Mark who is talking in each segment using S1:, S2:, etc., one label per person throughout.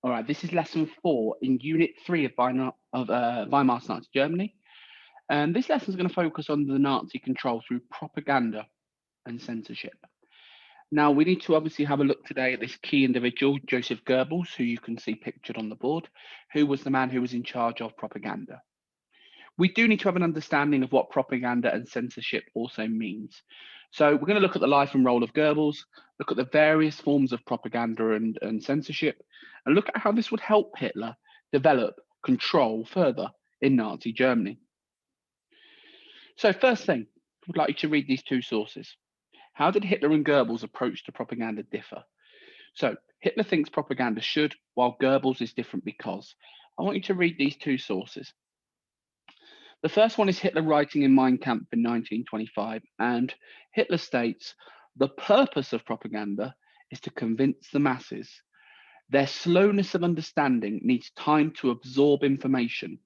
S1: All right, this is lesson 4 in unit 3 of Weimar's Nazi Germany. And this lesson is going to focus on the Nazi control through propaganda and censorship. Now, we need to obviously have a look today at this key individual, Joseph Goebbels, who you can see pictured on the board, who was the man who was in charge of propaganda. We do need to have an understanding of what propaganda and censorship also means. So we're going to look at the life and role of Goebbels, look at the various forms of propaganda and censorship, and look at how this would help Hitler develop control further in Nazi Germany. So first thing, I would like you to read these two sources. How did Hitler and Goebbels' approach to propaganda differ? So Hitler thinks propaganda should, while Goebbels is different because. I want you to read these two sources. The first one is Hitler writing in Mein Kampf in 1925, and Hitler states, "The purpose of propaganda is to convince the masses. Their slowness of understanding needs time to absorb information.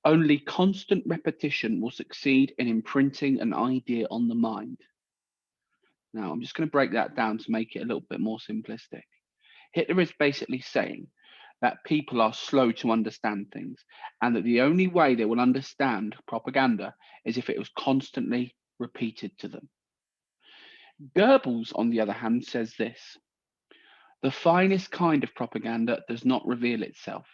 S1: Only constant repetition will succeed in imprinting an idea on the mind." Now, I'm just going to break that down to make it a little bit more simplistic. Hitler is basically saying that people are slow to understand things, and that the only way they will understand propaganda is if it was constantly repeated to them. Goebbels, on the other hand, says this: "The finest kind of propaganda does not reveal itself.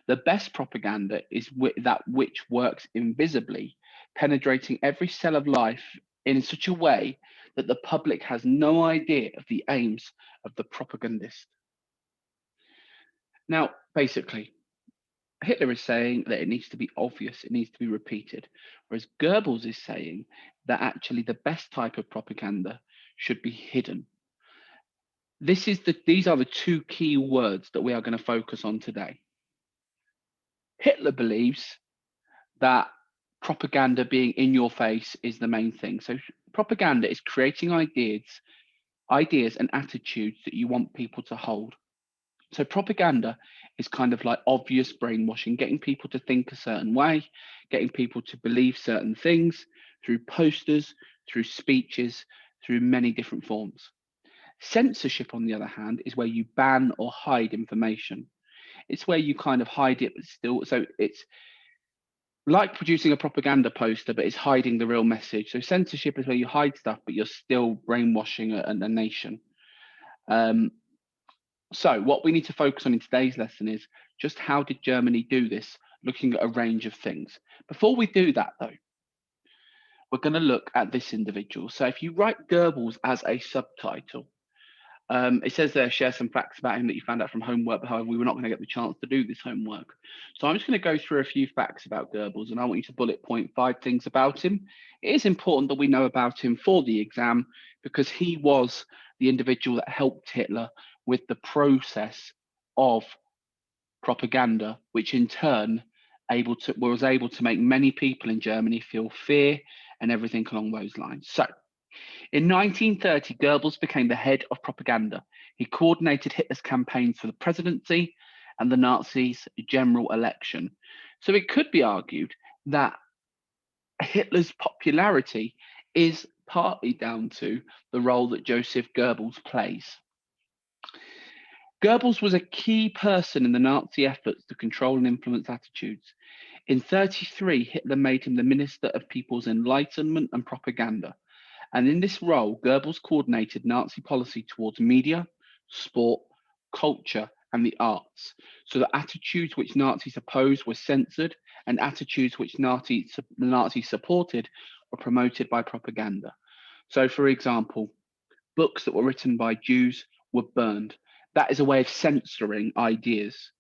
S1: The best propaganda is that which works invisibly, penetrating every cell of life in such a way that the public has no idea of the aims of the propagandist." Now, basically, Hitler is saying that it needs to be obvious, it needs to be repeated, whereas Goebbels is saying that actually the best type of propaganda should be hidden. These are the two key words that we are going to focus on today. Hitler believes that propaganda being in your face is the main thing. So propaganda is creating ideas and attitudes that you want people to hold. So propaganda is kind of like obvious brainwashing, getting people to think a certain way, getting people to believe certain things through posters, through speeches, through many different forms. Censorship, on the other hand, is where you ban or hide information. It's where you kind of hide it, but still, so it's like producing a propaganda poster, but it's hiding the real message. So censorship is where you hide stuff, but you're still brainwashing a nation. So what we need to focus on in today's lesson is just how did Germany do this, looking at a range of things. Before we do that, though, we're going to look at this individual. So if you write Goebbels as a subtitle, it says there, share some facts about him that you found out from homework. However, we were not going to get the chance to do this homework. So I'm just going to go through a few facts about Goebbels, and I want you to bullet point 5 things about him. It is important that we know about him for the exam because he was the individual that helped Hitler with the process of propaganda, which in turn was able to make many people in Germany feel fear and everything along those lines. So in 1930, Goebbels became the head of propaganda. He coordinated Hitler's campaigns for the presidency and the Nazis' general election. So it could be argued that Hitler's popularity is partly down to the role that Joseph Goebbels plays. Goebbels was a key person in the Nazi efforts to control and influence attitudes. In 1933, Hitler made him the Minister of People's Enlightenment and Propaganda. And in this role, Goebbels coordinated Nazi policy towards media, sport, culture, and the arts, so that attitudes which Nazis opposed were censored, and attitudes which the Nazis supported were promoted by propaganda. So, for example, books that were written by Jews were burned. That is a way of censoring ideas.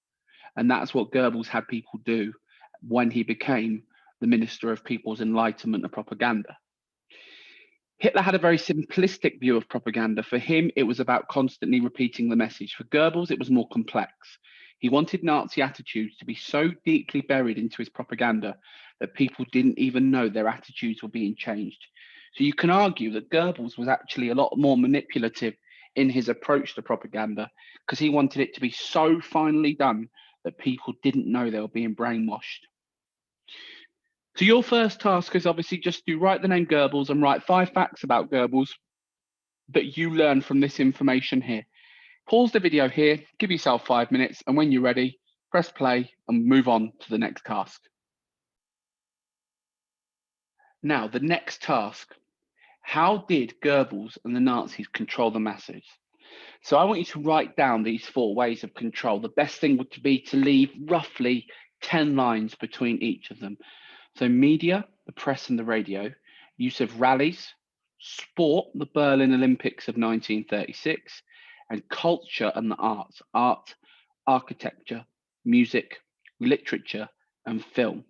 S1: And that's what Goebbels had people do when he became the Minister of People's Enlightenment and Propaganda. Hitler had a very simplistic view of propaganda. For him, it was about constantly repeating the message. For Goebbels, it was more complex. He wanted Nazi attitudes to be so deeply buried into his propaganda that people didn't even know their attitudes were being changed. So you can argue that Goebbels was actually a lot more manipulative in his approach to propaganda because he wanted it to be so finely done that people didn't know they were being brainwashed. So your first task is obviously just to write the name Goebbels and write 5 facts about Goebbels that you learn from this information here. Pause the video here, give yourself 5 minutes, and when you're ready, press play and move on to the next task. Now, the next task. How did Goebbels and the Nazis control the masses? So I want you to write down these 4 ways of control. The best thing would be to leave roughly 10 lines between each of them. So media, the press and the radio, use of rallies, sport, the Berlin Olympics of 1936, and culture and the arts, art, architecture, music, literature, and film.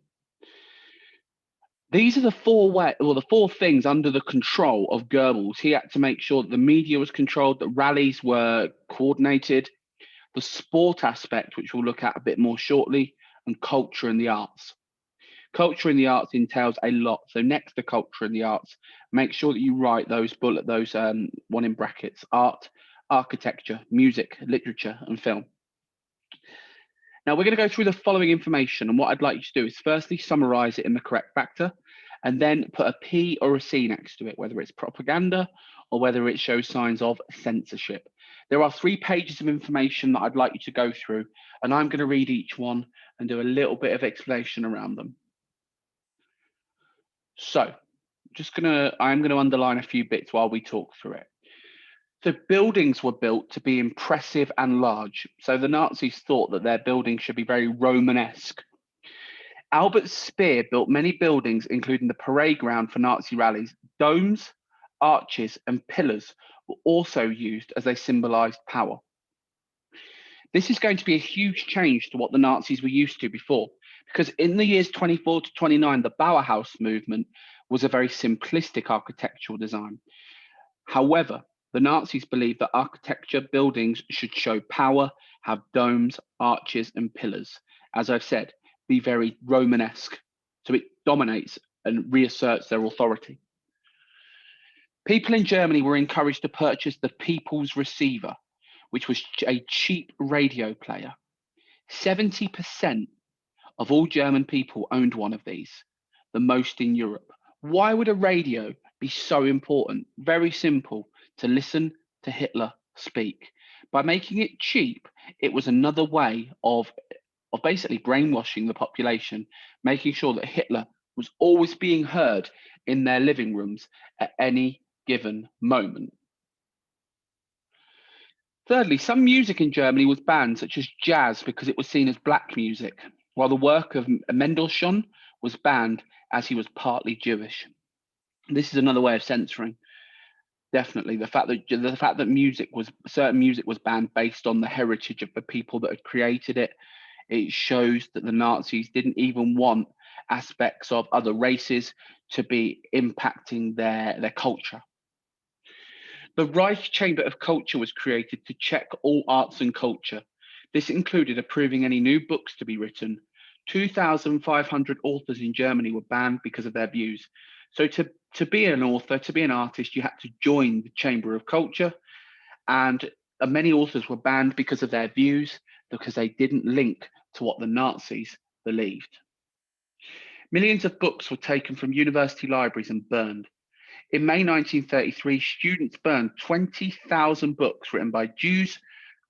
S1: These are the 4 things under the control of Goebbels. He had to make sure that the media was controlled, that rallies were coordinated, the sport aspect, which we'll look at a bit more shortly, and culture and the arts. Culture and the arts entails a lot. So next to culture and the arts, make sure that you write those one in brackets: art, architecture, music, literature, and film. Now we're going to go through the following information, and what I'd like you to do is firstly summarize it in the correct factor, and then put a P or a C next to it, whether it's propaganda or whether it shows signs of censorship. There are 3 pages of information that I'd like you to go through, and I'm going to read each one and do a little bit of explanation around them. So I'm going to underline a few bits while we talk through it. So buildings were built to be impressive and large. So the Nazis thought that their buildings should be very Romanesque. Albert Speer built many buildings, including the parade ground for Nazi rallies. Domes, arches, and pillars were also used as they symbolized power. This is going to be a huge change to what the Nazis were used to before, because in the years 24 to 29, the Bauhaus movement was a very simplistic architectural design. However, the Nazis believed that architecture buildings should show power, have domes, arches, and pillars. As I've said, be very Romanesque, so it dominates and reasserts their authority. People in Germany were encouraged to purchase the People's Receiver, which was a cheap radio player. 70% of all German people owned one of these, the most in Europe. Why would a radio be so important? Very simple: to listen to Hitler speak. By making it cheap, it was another way of basically brainwashing the population, making sure that Hitler was always being heard in their living rooms at any given moment. Thirdly, some music in Germany was banned, such as jazz, because it was seen as black music, while the work of Mendelssohn was banned as he was partly Jewish. This is another way of censoring. Definitely, the fact that certain music was banned based on the heritage of the people that had created it. It shows that the Nazis didn't even want aspects of other races to be impacting their culture. The Reich Chamber of Culture was created to check all arts and culture. This included approving any new books to be written. 2,500 authors in Germany were banned because of their views. So to be an author, to be an artist, you had to join the Chamber of Culture, and many authors were banned because of their views, because they didn't link to what the Nazis believed. Millions of books were taken from university libraries and burned. In May 1933, students burned 20,000 books written by Jews,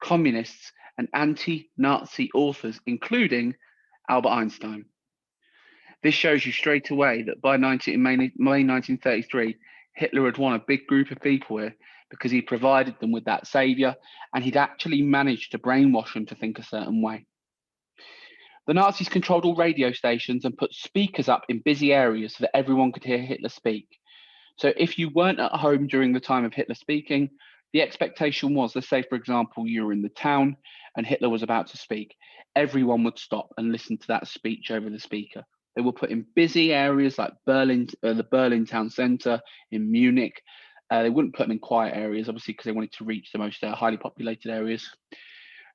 S1: communists, and anti-Nazi authors, including Albert Einstein. This shows you straight away that by May 1933, Hitler had won a big group of people here because he provided them with that savior, and he'd actually managed to brainwash them to think a certain way. The Nazis controlled all radio stations and put speakers up in busy areas so that everyone could hear Hitler speak. So if you weren't at home during the time of Hitler speaking, the expectation was, let's say, for example, you were in the town and Hitler was about to speak, everyone would stop and listen to that speech over the speaker. They were put in busy areas like Berlin, the Berlin town centre, in Munich. They wouldn't put them in quiet areas, obviously, because they wanted to reach the most highly populated areas.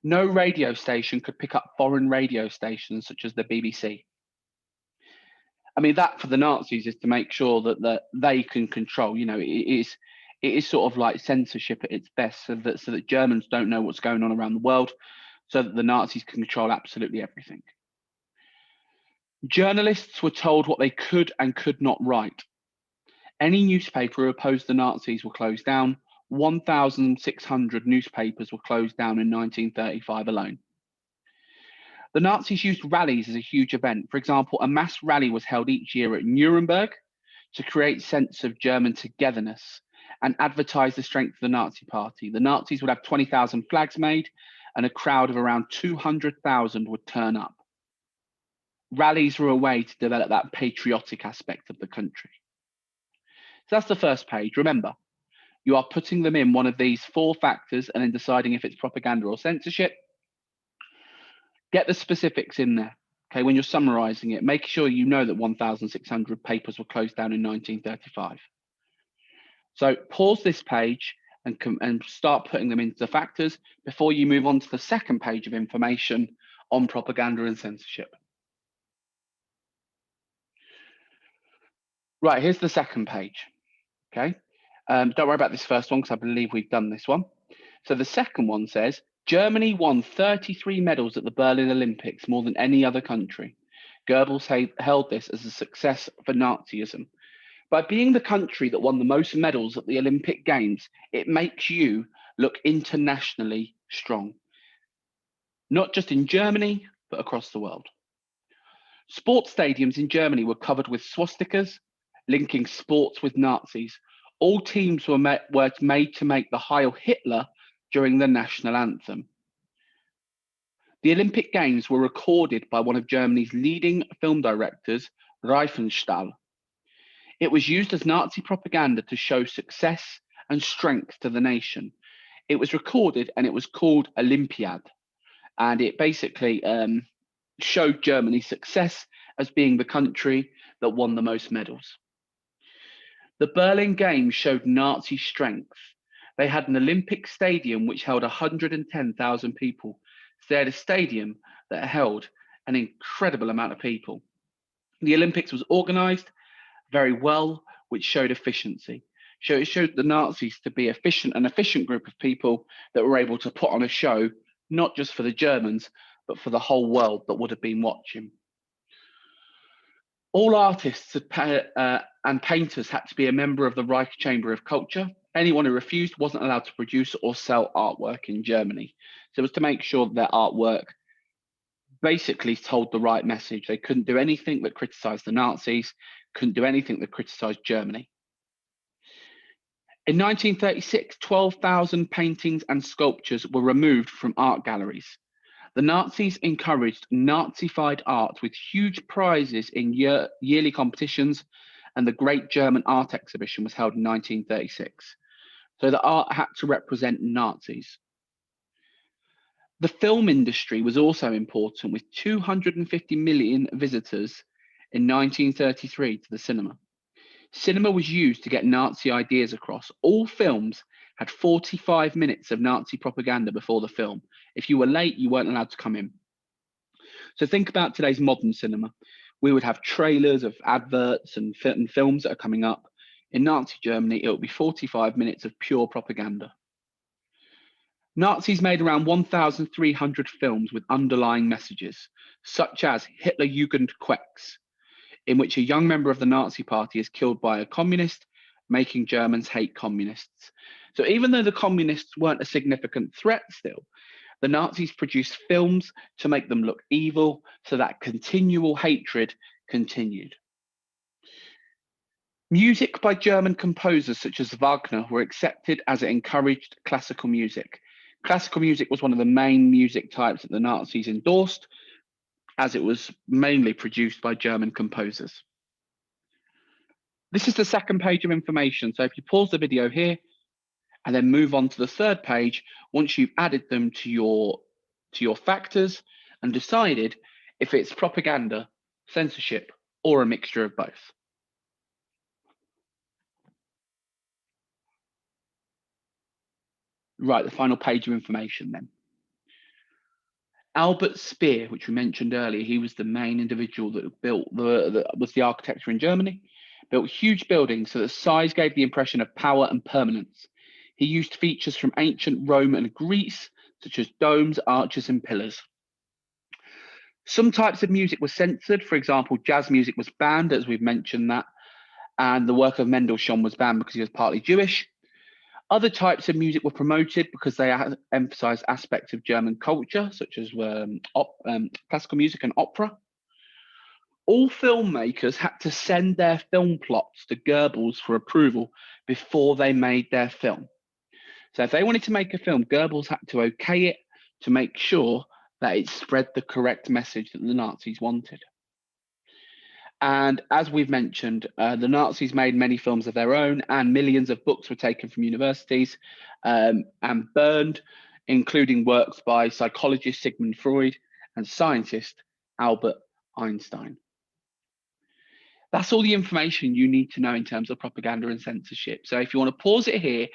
S1: No radio station could pick up foreign radio stations such as the BBC. I mean, that for the Nazis is to make sure that they can control. You know, it is sort of like censorship at its best, so that Germans don't know what's going on around the world, so that the Nazis can control absolutely everything. Journalists were told what they could and could not write. Any newspaper who opposed the Nazis were closed down 1,600 newspapers were closed down in 1935 alone. The Nazis used rallies as a huge event. For example, a mass rally was held each year at Nuremberg to create a sense of German togetherness and advertise the strength of the Nazi party. The Nazis would have 20,000 flags made, and a crowd of around 200,000 would turn up. Rallies were a way to develop that patriotic aspect of the country. So that's the first page. Remember, you are putting them in one of these 4 factors and then deciding if it's propaganda or censorship. Get the specifics in there. Okay, when you're summarizing it, make sure you know that 1,600 papers were closed down in 1935. So pause this page and start putting them into the factors before you move on to the second page of information on propaganda and censorship. Right, here's the second page. Okay, don't worry about this first one because I believe we've done this one. So the second one says, Germany won 33 medals at the Berlin Olympics, more than any other country. Goebbels held this as a success for Nazism. By being the country that won the most medals at the Olympic Games, it makes you look internationally strong. Not just in Germany, but across the world. Sports stadiums in Germany were covered with swastikas, linking sports with Nazis. All teams were made to make the Heil Hitler during the national anthem. The Olympic Games were recorded by one of Germany's leading film directors, Riefenstahl. It was used as Nazi propaganda to show success and strength to the nation. It was recorded and it was called Olympiad. And it basically showed Germany's success as being the country that won the most medals. The Berlin Games showed Nazi strength. They had an Olympic stadium which held 110,000 people. So they had a stadium that held an incredible amount of people. The Olympics was organized very well, which showed efficiency. So it showed the Nazis to be an efficient group of people that were able to put on a show, not just for the Germans, but for the whole world that would have been watching. All artists and painters had to be a member of the Reich Chamber of Culture. Anyone who refused wasn't allowed to produce or sell artwork in Germany. So it was to make sure that their artwork basically told the right message. They couldn't do anything that criticized the Nazis, couldn't do anything that criticized Germany. In 1936, 12,000 paintings and sculptures were removed from art galleries. The Nazis encouraged Nazified art with huge prizes in yearly competitions, and the Great German Art Exhibition was held in 1936. So the art had to represent Nazis. The film industry was also important, with 250 million visitors in 1933 to the cinema. Cinema was used to get Nazi ideas across. All films had 45 minutes of Nazi propaganda before the film. If you were late, you weren't allowed to come in. So think about today's modern cinema. We would have trailers of adverts and films that are coming up. In Nazi Germany, it would be 45 minutes of pure propaganda. Nazis made around 1,300 films with underlying messages, such as Hitler Jugend Quecks, in which a young member of the Nazi party is killed by a communist, making Germans hate communists. So even though the communists weren't a significant threat still, the Nazis produced films to make them look evil, so that continual hatred continued. Music by German composers such as Wagner were accepted as it encouraged classical music. Classical music was one of the main music types that the Nazis endorsed, as it was mainly produced by German composers. This is the second page of information. So if you pause the video here and then move on to the third page, once you've added them to your factors and decided if it's propaganda, censorship, or a mixture of both. Right, the final page of information then. Albert Speer, which we mentioned earlier, he was the main individual that built was the architecture in Germany, built huge buildings so that size gave the impression of power and permanence. He used features from ancient Rome and Greece, such as domes, arches, and pillars. Some types of music were censored. For example, jazz music was banned, as we've mentioned that, and the work of Mendelssohn was banned because he was partly Jewish. Other types of music were promoted because they emphasized aspects of German culture, such as classical music and opera. All filmmakers had to send their film plots to Goebbels for approval before they made their film. So if they wanted to make a film, Goebbels had to okay it to make sure that it spread the correct message that the Nazis wanted. And as we've mentioned, the Nazis made many films of their own, and millions of books were taken from universities and burned, including works by psychologist Sigmund Freud and scientist Albert Einstein. That's all the information you need to know in terms of propaganda and censorship. So if you want to pause it here,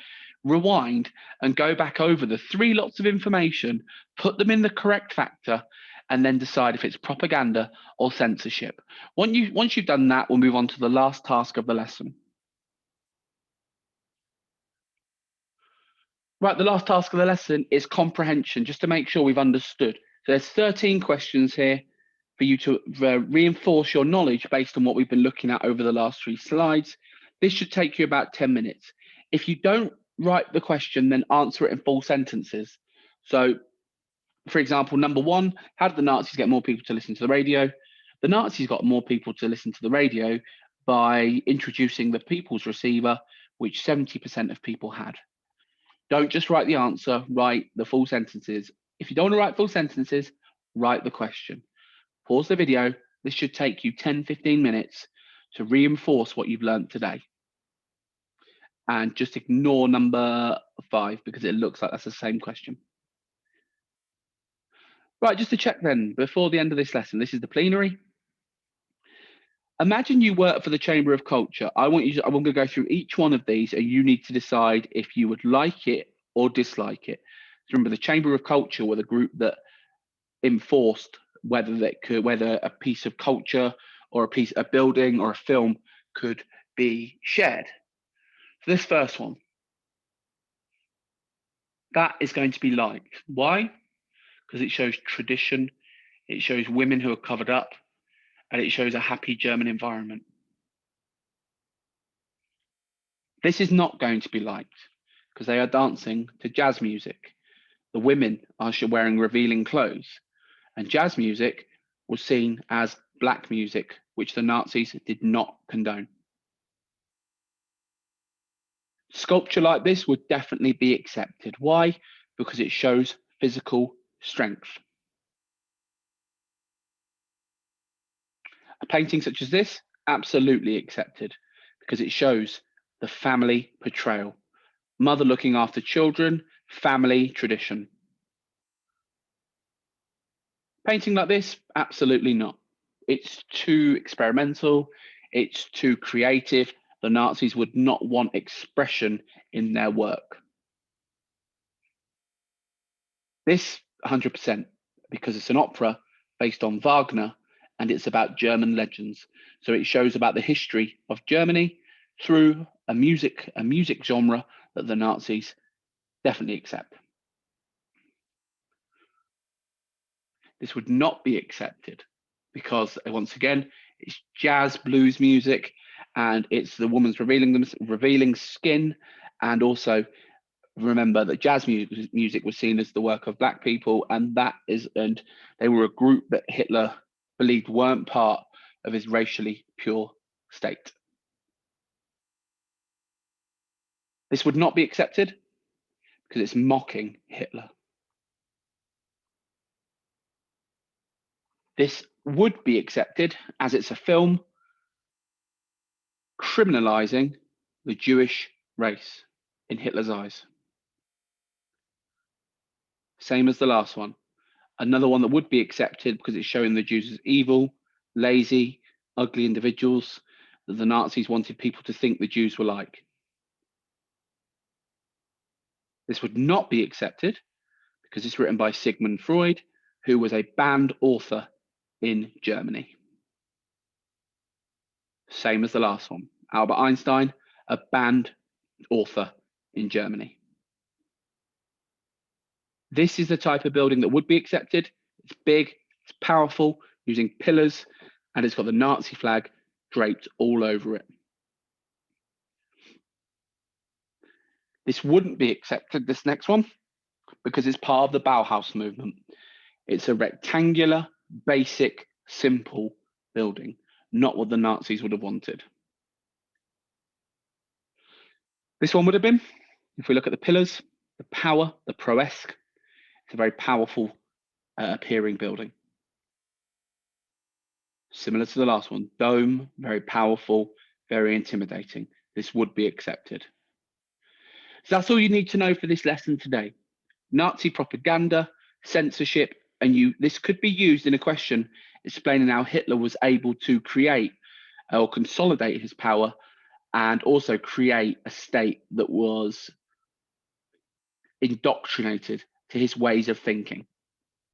S1: rewind, and go back over the 3 lots of information, put them in the correct factor, and then decide if it's propaganda or censorship. Once you've done that, we'll move on to the last task of the lesson. Right, the last task of the lesson is comprehension, just to make sure we've understood. So there's 13 questions here for you to reinforce your knowledge based on what we've been looking at over the last 3 slides. This should take you about 10 minutes. If you don't write the question, then answer it in full sentences. So, for example, number 1, how did the Nazis get more people to listen to the radio? The Nazis got more people to listen to the radio by introducing the people's receiver, which 70% of people had. Don't just write the answer, write the full sentences. If you don't want to write full sentences, write the question. Pause the video. This should take you 10-15 minutes to reinforce what you've learned today. And just ignore number 5 because it looks like that's the same question. Right, just to check then, before the end of this lesson, this is the plenary. Imagine you work for the Chamber of Culture. I'm going to go through each one of these and you need to decide if you would like it or dislike it. Remember, the Chamber of Culture were the group that enforced whether a piece of culture or a building or a film could be shared. So this first one, that is going to be liked. Why? Because it shows tradition, it shows women who are covered up, and it shows a happy German environment. This is not going to be liked because they are dancing to jazz music. The women are wearing revealing clothes, and jazz music was seen as black music, which the Nazis did not condone. Sculpture like this would definitely be accepted. Why? Because it shows physical strength. A painting such as this, absolutely accepted because it shows the family portrayal. Mother looking after children, family tradition. Painting like this, absolutely not. It's too experimental, it's too creative. The Nazis would not want expression in their work. This 100% because it's an opera based on Wagner and it's about German legends. So it shows about the history of Germany through a music genre that the Nazis definitely accept. This would not be accepted because, once again, it's jazz blues music and it's the woman's revealing skin. And also remember that jazz music was seen as the work of black people, and they were a group that Hitler believed weren't part of his racially pure state. This would not be accepted because it's mocking Hitler. This would be accepted as it's a film criminalizing the Jewish race in Hitler's eyes. Same as the last one. Another one that would be accepted because it's showing the Jews as evil, lazy, ugly individuals that the Nazis wanted people to think the Jews were like. This would not be accepted because it's written by Sigmund Freud, who was a banned author in Germany. Same as the last one. Albert Einstein, a banned author in Germany. This is the type of building that would be accepted. It's big, it's powerful, using pillars, and it's got the Nazi flag draped all over it. This wouldn't be accepted, this next one, because it's part of the Bauhaus movement. It's a rectangular, basic, simple building, not what the Nazis would have wanted. This one would have been, if we look at the pillars, the power, the prowess, it's a very powerful appearing building. Similar to the last one, dome, very powerful, very intimidating. This would be accepted. So that's all you need to know for this lesson today. Nazi propaganda, censorship, and this could be used in a question explaining how Hitler was able to create or consolidate his power and also create a state that was indoctrinated to his ways of thinking.